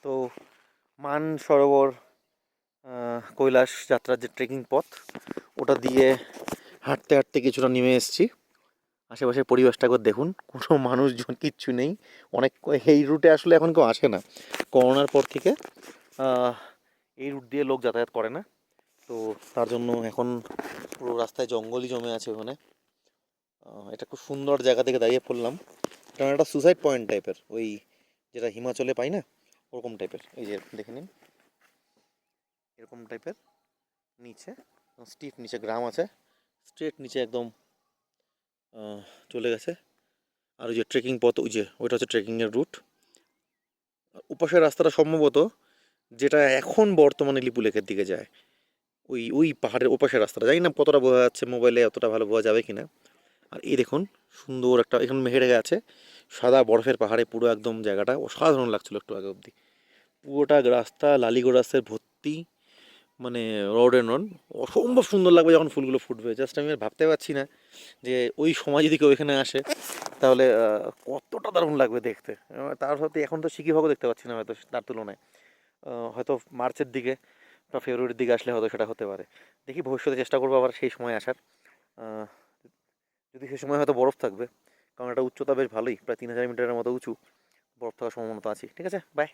তো মানসরোবর কৈলাস যাত্রার যে ট্রেকিং পথ, ওটা দিয়ে হাঁটতে হাঁটতে কিছুটা নেমে এসেছি। আশেপাশের পরিবেশটা একবার দেখুন, কোনো মানুষজন কিচ্ছু নেই। অনেক এই রুটে আসলে এখন কেউ আসে না, করোনার পর থেকে এই রুট দিয়ে লোক যাতায়াত করে না। তো তার জন্য এখন পুরো রাস্তায় জঙ্গলই জমে আছে ওখানে। এটা খুব সুন্দর জায়গা থেকে দাঁড়িয়ে পড়লাম। এটা একটা সুসাইড পয়েন্ট টাইপের, ওই যেটা হিমাচলে পাই না, ওরকম টাইপের। এই যে দেখে নিন, এরকম টাইপের নিচে স্টিপ, নিচে গ্রাম আছে, স্ট্রেট নিচে একদম চলে গেছে। আর ওই যে ট্রেকিং পথ, ওই যে ওইটা হচ্ছে ট্রেকিংয়ের রুট। ওপাশের রাস্তাটা সম্ভবত যেটা এখন বর্তমানে লিপুলেকের দিকে যায়, ওই ওই পাহাড়ের ওপাশের রাস্তাটা, জানি না কতটা বোঝা যাচ্ছে মোবাইলে, অতটা ভালো বোঝা যাবে কিনা। আর এই দেখুন সুন্দর একটা এখানে মেঘের আছে, সাদা বরফের পাহাড়ে পুরো একদম জায়গাটা অসাধারণ লাগছিল একটু আগে অবধি। পুরোটা রাস্তা লালিগোড়াসের ভর্তি, মানে রড অ্যান্ড রন। অসম্ভব সুন্দর লাগবে যখন ফুলগুলো ফুটবে, জাস্ট আমি আর ভাবতে পারছি না যে ওই সময় যদি কেউ এখানে আসে তাহলে কতটা দারুণ লাগবে দেখতে। তার সাথে এখন তো সিকিভাগও দেখতে পাচ্ছি না হয়তো তার তুলনায়। হয়তো মার্চের দিকে বা ফেব্রুয়ারির দিকে আসলে হয়তো সেটা হতে পারে। দেখি ভবিষ্যতে চেষ্টা করবো আবার সেই সময় আসার। আহ, যদি সে সময় হয়তো বরফ থাকবে, কারণ এটা উচ্চতা বেশ ভালোই, প্রায় 3000 মিটারের মতো উঁচু, বরফ থাকার সম্ভাবনা তো আছে। ঠিক আছে, বাই।